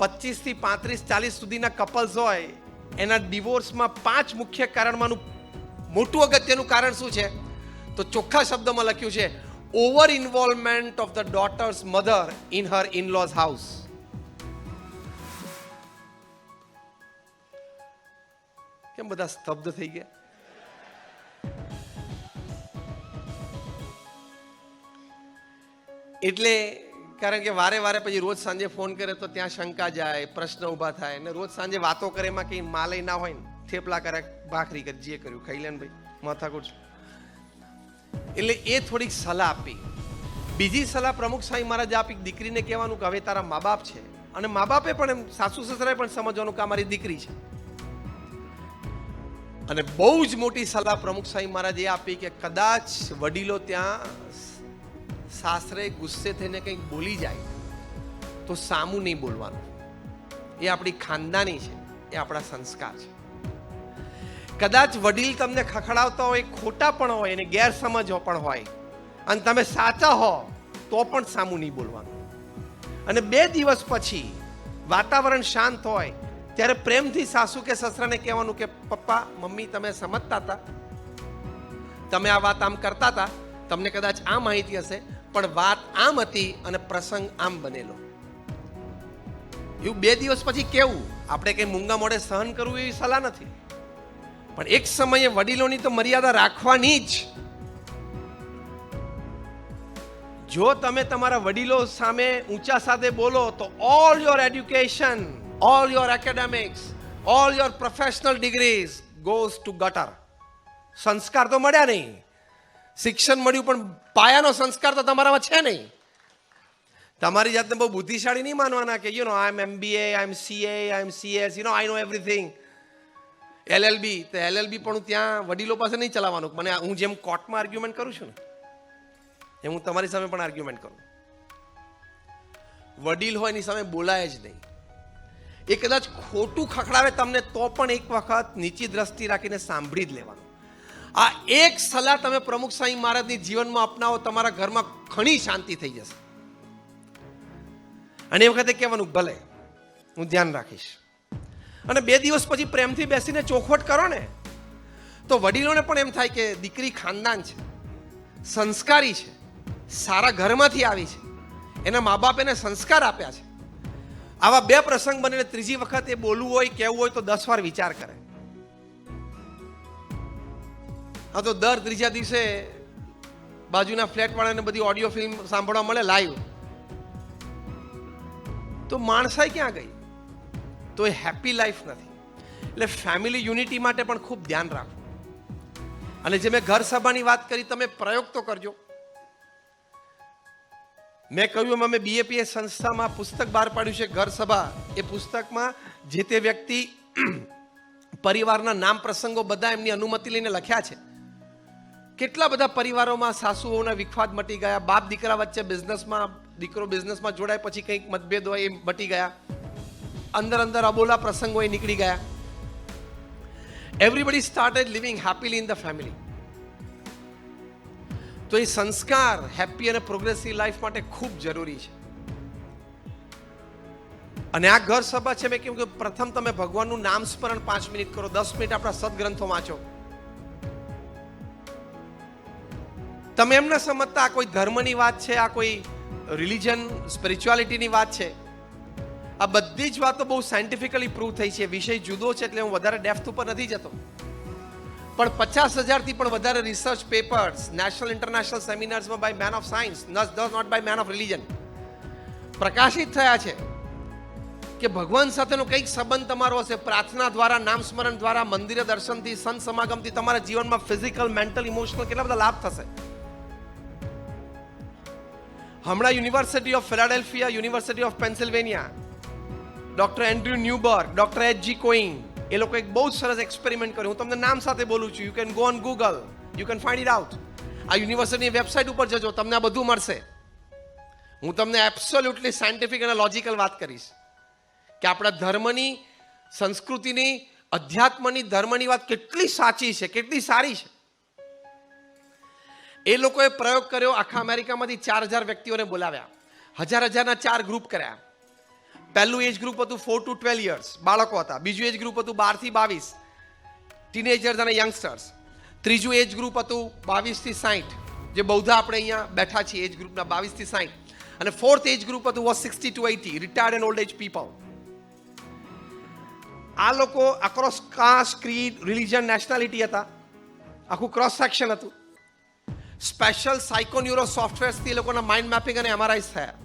25 થી 35 40 સુધીના કપલ્સ હોય એના ડિવોર્સમાં 5 મુખ્ય કારણમાંનું મોટું અગત્યનું કારણ શું છે? તો ચોખ્ખા શબ્દમાં લખ્યું છે, over involvement of the daughter's mother in her in-lose house. કેમ બધા સ્તબ્ધ થઈ ગયા? એટલે કારણ કે વારે વારે પછી રોજ સાંજે ફોન કરે તો ત્યાં શંકા જાય, પ્રશ્ન ઊભા થાય, અને રોજ સાંજે વાતો કરે એમાં કંઈ માલય ના હોય ને, થેપલા કરે, ભાખરી કરે, જે કર્યું ખાઈ લે ને ભાઈ, માથાકૂટ. એટલે એ થોડીક સલાહ આપી. બીજી સલાહ પ્રમુખ સ્વામી મહારાજ આપી, દીકરીને કહેવાનું કે હવે તારા મા બાપ છે, અને મા બાપે પણ એમ સાસુ સસરાએ પણ સમજવાનું કે મારી દીકરી છે. અને બહુ જ મોટી સલાહ પ્રમુખ સ્વામી મહારાજે આપી કે કદાચ વડીલો ત્યાં સાસરે ગુસ્સે થઈને કંઈક બોલી જાય તો સામું નહીં બોલવાનું. એ આપણી ખાનદાની છે, એ આપણા સંસ્કાર છે. કદાચ વડીલ તમને ખખડાવતા હોય, ખોટા પણ હોય અને ગેરસમજ પણ હોય, અને તમે સાચા હો તો પણ સામું નહીં બોલવાનું. અને 2 દિવસ પછી વાતાવરણ શાંત હોય ત્યારે પ્રેમથી સાસુ કે સસરાને કહેવાનું કે પપ્પા મમ્મી તમે સમજતા હતા, તમે આ વાત આમ કરતા હતા, તમને કદાચ આ માહિતી હશે, પણ વાત આમ હતી અને પ્રસંગ આમ બનેલો. એવું 2 દિવસ પછી કેવું? આપણે કઈ મૂંગા મોઢે સહન કરવું એવી સલાહ નથી, પણ એક સમયે વડીલોની તો મર્યાદા રાખવાની જ. જો તમે તમારા વડીલો સામે ઊંચા સાથે બોલો તો all your education, all your academics, all your professional degrees goes to ગટર. સંસ્કાર તો મળ્યા નહીં, શિક્ષણ મળ્યું પણ પાયાનો સંસ્કાર તો તમારામાં છે નહીં. તમારી જાતને બહુ બુદ્ધિશાળી નહીં માનવાના કે આઈ એમ MBA, આઈ એમ CA, આઈ એમ CS, આઈ નો એવરીથિંગ. LLB, તો LLB પણ ત્યાં વડીલો પાસે નહીં ચલાવવાનું. મને હું જેમ કોર્ટમાં આર્ગ્યુમેન્ટ કરું છું ને એમ હું તમારી સામે પણ આર્ગ્યુમેન્ટ કરું. વડીલ હોય એની સામે બોલાય જ નહીં. એ કદાચ ખોટું ખખડાવે તમને તો પણ એક વખત નીચી દ્રષ્ટિ રાખીને સાંભળી જ લેવાનું. આ એક સલાહ તમે પ્રમુખ સ્વામી મહારાજની જીવનમાં અપનાવો, તમારા ઘરમાં ઘણી શાંતિ થઈ જશે. અને એ વખતે કહેવાનું ભલે હું ધ્યાન રાખીશ. અને 2 દિવસ પછી પ્રેમથી બેસીને ચોખવટ કરો ને તો વડીલોને પણ એમ થાય કે દીકરી ખાનદાન છે, સંસ્કારી છે, સારા ઘરમાંથી આવી છે, એના મા બાપ એને સંસ્કાર આપ્યા છે. આવા 2 પ્રસંગ બને, ત્રીજી વખત એ બોલવું હોય, કહેવું હોય તો 10 વાર વિચાર કરે. હા તો દર ત્રીજા દિવસે બાજુના ફ્લેટ વાળાને બધી ઓડિયો ફિલ્મ સાંભળવા મળે લાઈવ, તો માણસાઈ ક્યાં ગઈ? તો એ હેપી લાઈફ નથી. એટલે ફેમિલી યુનિટી માટે પણ ખૂબ ધ્યાન રાખો. અને જે મેં ઘર સભાની વાત કરી, તમે પ્રયોગ તો કરજો. મેં કહ્યું એમ અમે BAPS સંસ્થામાં પુસ્તક બહાર પાડ્યું છે ઘર સભા. એ પુસ્તકમાં જે તે વ્યક્તિ પરિવારના નામ પ્રસંગો બધા એમની અનુમતિ લઈને લખ્યા છે. કેટલા બધા પરિવારોમાં સાસુઓના વિખવાદ મટી ગયા, બાપ દીકરા વચ્ચે બિઝનેસમાં, દીકરો બિઝનેસમાં જોડાય પછી કંઈક મતભેદ હોય એ મટી ગયા, અંદર અબોલા પ્રસંગો એ નીકળી ગયા. Everybody started living happily in the family. તો એ સંસ્કાર હેપી અને પ્રોગ્રેસિવ લાઈફ માટે ખૂબ જરૂરી છે. અને આ ઘર સભા છે, મેં કહ્યું કે પ્રથમ તમે ભગવાનનું નામ સ્મરણ 5 મિનિટ કરો, 10 મિનિટ આપણા સદગ્રંથો વાંચો. તમે એમ ન સમજતા આ કોઈ ધર્મની વાત છે, આ કોઈ રિલિજન સ્પિરિચ્યુઆલિટીની વાત છે. આ બધી જ વાતો બહુ સાયન્ટિફિકલી પ્રૂવ થઈ છે. વિષય જુદો છે એટલે હું વધારે ડેપ્થ ઉપર નથી જતો, પણ 50,000થી પણ વધારે રિસર્ચ પેપર્સ નેશનલ ઇન્ટરનેશનલ સેમિનાર્સમાં by men of science, not by men of religion, પ્રકાશિત થયા છે કે ભગવાન સાથેનો કંઈક સંબંધ તમારો હશે. પ્રાર્થના દ્વારા, નામ સ્મરણ દ્વારા, મંદિરે દર્શનથી, સંત સમાગમથી તમારા જીવનમાં ફિઝિકલ, મેન્ટલ, ઇમોશનલ કેટલા બધા લાભ થશે. હમણાં university of Philadelphia, university of Pennsylvania, doctor Andrew Newberg, doctor H.G. Koenig, એ લોકો એક બહુ સરસ એક્સપેરિમેન્ટ કર્યું. હું તમને નામ સાથે બોલું છું. You can go on Google, you can find it out. આ યુનિવર્સિટીની વેબસાઇટ ઉપર જજો, તમને આ બધું મળશે. હું તમને એબ્સોલ્યુટલી સાયન્ટિફિક અને લોજિકલ વાત કરીશ કે આપણા ધર્મની, સંસ્કૃતિની, અધ્યાત્મની, ધર્મની વાત કેટલી સાચી છે, કેટલી સારી છે. એ લોકોએ પ્રયોગ કર્યો. આખા અમેરિકામાંથી 4,000 વ્યક્તિઓને બોલાવ્યા, હજારના 4 ગ્રુપ કર્યા. પહેલું એજ ગ્રુપ હતું 4 to 12 યર્સ, બાળકો હતા. બીજું એજ ગ્રુપ હતું 12 થી 22, ટીનેજર્સ અને યંગસ્ટર્સ. ત્રીજું એજ ગ્રુપ હતું 22 થી 60, જે બૌદ્ધા આપણે અહીંયા બેઠા છીએ એજ ગ્રુપના 22 થી 60. અને ફોર્થ એજ ગ્રુપ હતું 60 to 80, retired and old age people. આ લોકો across caste, creed, religion, nationality હતા. આખું ક્રોસ સેક્શન હતું. સ્પેશિયલ સાયકોન્યુરો સોફ્ટવેર્સથી એ લોકોના માઇન્ડ મેપિંગ અને એમઆરઆઈસ થયા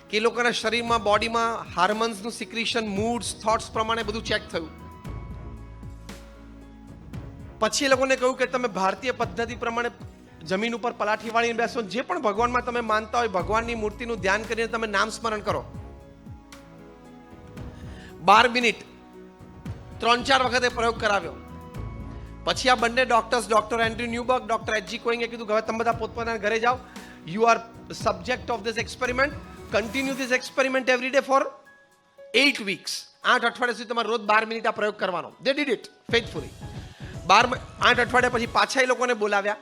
કે એ લોકોના શરીરમાં, બોડીમાં હાર્મોન્સનું સિક્રેશન, મૂડ્સ, થોટ્સ પ્રમાણે બધું ચેક થયું. પછી એ લોકોને કહ્યું કે તમે ભારતીય પદ્ધતિ પ્રમાણે જમીન ઉપર પલાઠી વાળીને બેસો, જે પણ ભગવાનમાં તમે માનતા હોય ભગવાનની મૂર્તિનું ધ્યાન કરીને તમે નામ સ્મરણ કરો. 12 મિનિટ 3-4 વખતે પ્રયોગ કરાવ્યો. પછી આ બંને doctors, doctor Andrew Newberg, doctor એચ.જી. કોઈંગે કીધું કે હવે તમે બધા પોતપોતાના ઘરે જાઓ. You are subject of this experiment. Continue this experiment every day for 8 weeks. 8 અઠવાડિયા સુધી તમારે રોજ 12 મિનિટ આ પ્રયોગ કરવાનો. They did it faithfully. 8 અઠવાડિયા પછી પાછા એ લોકોને બોલાવ્યા,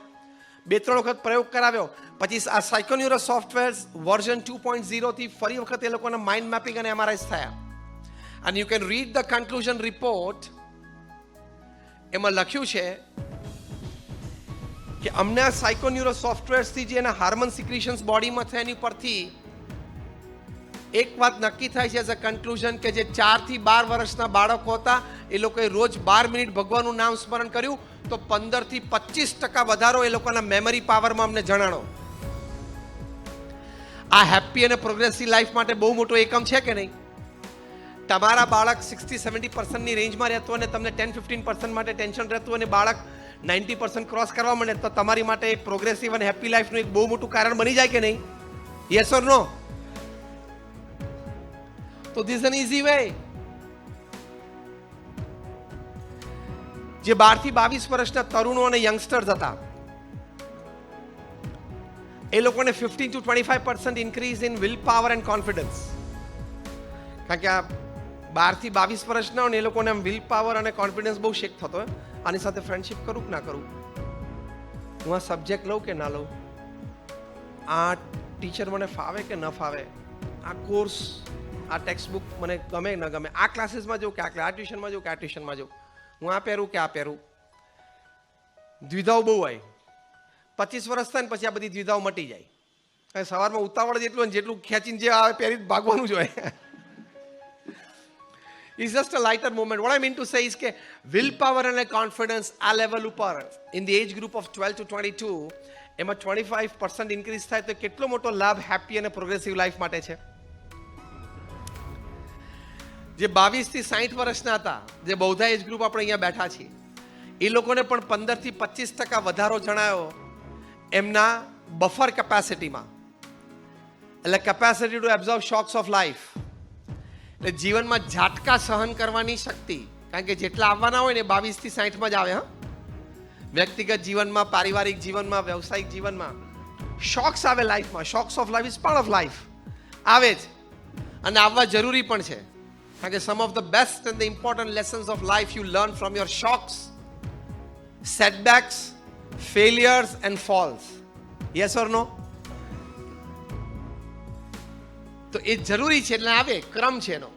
2-3 વખત પ્રયોગ કરાવ્યો. પછી આ સાયકોન્યુરો સોફ્ટવેર વર્ઝન 2.0 થી ફરી વખત એ લોકોના માઇન્ડ મેપિંગ અને એમઆરઆઈસ થયા. And you can read the conclusion report. એમાં લખ્યું છે કે અમને આ સાયકોન્યુરો સોફ્ટવેર્સથી જે એના હાર્મોન સિક્રેશન્સ બોડીમાં થાય એની પરથી એક વાત નક્કી થાય છે એઝ અ કન્ક્લુઝન કે જે 4 થી 12 વર્ષના બાળકો હતા એ લોકોએ રોજ 12 મિનિટ ભગવાનનું નામ સ્મરણ કર્યું તો 15 થી 25% વધારો એ લોકોના મેમરી પાવરમાં અમને જણાણો. આ હેપી અને પ્રોગ્રેસિવ લાઈફ માટે બહુ મોટો એકમ છે કે નહીં? તમારા બાળક 60-70% રેન્જમાં રહેતું અને તમને 10-15% માટે ટેન્શન રહેતું અને બાળક 90% ક્રોસ કરવા માંડે તો તમારી માટે એક પ્રોગ્રેસિવ અને હેપી લાઈફનું એક બહુ મોટું કારણ બની જાય કે નહીં? Yes or no? તો ધીસ એન ઇઝી વે. જે 12 થી 22 વર્ષના તરુણો અને યંગસ્ટર્સ હતા એ લોકોને 15 to 25% increase in will power and confidence. કારણ કે આ 12 થી 22 વર્ષના હોય ને એ લોકોને આમ વિલ પાવર અને કોન્ફિડન્સ બહુ શેક થતો હોય. આની સાથે ફ્રેન્ડશિપ કરું કે ના કરું? હું આ સબ્જેક્ટ લઉં કે ના લઉં? આ ટીચર મને ફાવે કે ન ફાવે? આ કોર્સ, આ ટેક્સ્ટ બુક મને ગમે ન ગમે? આ ક્લાસીસમાં જવું કે આ ટ્યુશનમાં જવું કે આ ટ્યુશનમાં જવું? હું આ પહેરું કે આ પહેરું? દ્વિધાઓ બહુ હોય. 25 વર્ષ થાય ને પછી આ બધી દ્વિધાઓ મટી જાય. સવારમાં ઉતાવળ જેટલું જેટલું ખેંચીને જે આવે પહેરી ભાગવાનું જ હોય. It's just a lighter moment. What I mean to say is કે will power and confidence આ લેવલ ઉપર in the age group of 12 to 22 એમાં 25% ઇન્ક્રીઝ થાય તો કેટલો મોટો લાભ હેપી અને પ્રોગ્રેસિવ લાઈફ માટે છે. જે 22 થી 60 વર્ષના હતા, જે બૌદ્ધા એજ ગ્રુપ આપણે અહીંયા બેઠા છીએ, એ લોકોને પણ 15 થી 25% વધારો જણાયો એમના બફર કેપેસિટીમાં. એટલે capacity two absorb shocks of life. એટલે જીવનમાં ઝાટકા સહન કરવાની શક્તિ. કારણ કે જેટલા આવવાના હોય ને 22 થી 60માં જ આવે. હા, વ્યક્તિગત જીવનમાં, પારિવારિક જીવનમાં, વ્યવસાયિક જીવનમાં શોક્સ આવે લાઈફમાં. Shocks of life is part of life. આવે જ અને આવવા જરૂરી પણ છે. કારણ કે some of the best and the important lessons of life you learn from your shocks, setbacks, failures and falls. Yes or no? તો એ જરૂરી છે. એટલે આવે ક્રમ છે એનો.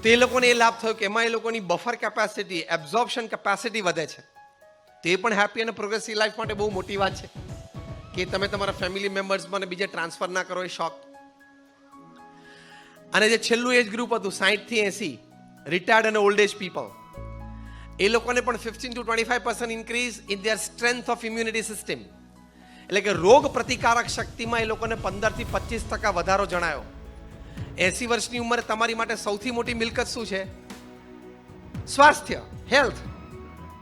તે લોકોને એ લાભ થયો કે એમાં એ લોકોની બફર કેપેસિટી, એબ્ઝોર્પ્શન કેપેસિટી વધે છે. તે પણ હેપી અને પ્રોગ્રેસિવ લાઈફ માટે બહુ મોટી વાત છે કે તમે તમારા ફેમિલી મેમ્બર્સમાં બીજે ટ્રાન્સફર ના કરો એ શોખ. અને જે છેલ્લું એજ ગ્રુપ હતું 60 થી 80, રિટાયર્ડ અને ઓલ્ડ એજ પીપલ, એ લોકોને પણ 15 to 25% increase in their strength of immunity system. એટલે કે રોગ પ્રતિકારક શક્તિમાં એ લોકોને 15 થી 25% વધારો જણાયો. 80 વર્ષની ઉંમરે તમારી માટે સૌથી મોટી મિલકત શું છે? સ્વાસ્થ્ય, હેલ્થ.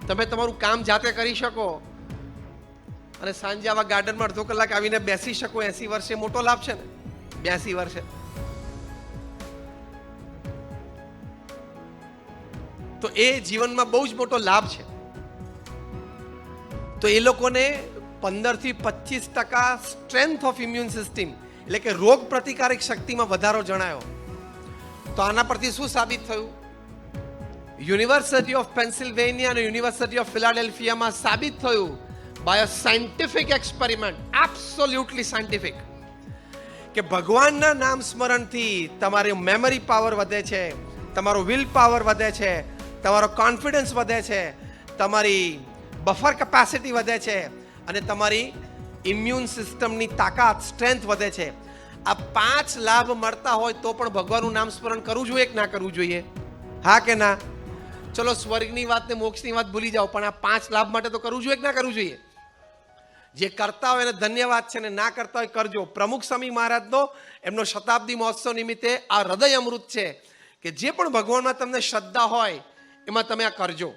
તમે તમારું કામ જાતે કરી શકો અને સાંજે આવા ગાર્ડનમાં અડધો કલાક આવીને બેસી શકો. 80 વર્ષે મોટો લાભ છે ને? 82 વર્ષે તો એ જીવનમાં બહુ જ મોટો લાભ છે. તો એ લોકોને 15 થી 25% સ્ટ્રેન્થ ઓફ ઇમ્યુન સિસ્ટમ, એટલે કે રોગ પ્રતિકારક શક્તિમાં વધારો જણાયો. તો આના પરથી શું સાબિત થયું? યુનિવર્સિટી ઓફ પેન્સિલ્વેનિયા અને યુનિવર્સિટી ઓફ ફિલાડેલ્ફિયામાં સાબિત થયું by a scientific experiment, absolutely scientific, કે ભગવાનના નામ સ્મરણથી તમારી મેમરી પાવર વધે છે, તમારો વિલ પાવર વધે છે, તમારો કોન્ફિડન્સ વધે છે, તમારી બફર કેપેસિટી વધે છે અને તમારી ઇમ્યુન સિસ્ટમની તાકાત સ્ટ્રેન્થ વધે છે. આ 5 લાભ મળતા હોય તો પણ ભગવાનનું નામ સ્મરણ કરવું જોઈએ કે ના કરવું જોઈએ? હા કે ના? ચલો સ્વર્ગની વાત ને મોક્ષની વાત ભૂલી જાઓ, પણ આ 5 લાભ માટે તો કરવું જોઈએ કે ના કરવું જોઈએ? જે કરતા હોય એને ધન્યવાદ છે, ને ના કરતા હોય કરજો. પ્રમુખ સ્વામી મહારાજનો એમનો શતાબ્દી મહોત્સવ નિમિત્તે આ હૃદય અમૃત છે કે જે પણ ભગવાનમાં તમને શ્રદ્ધા હોય એમાં તમે આ કરજો.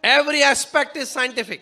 Every aspect is scientific.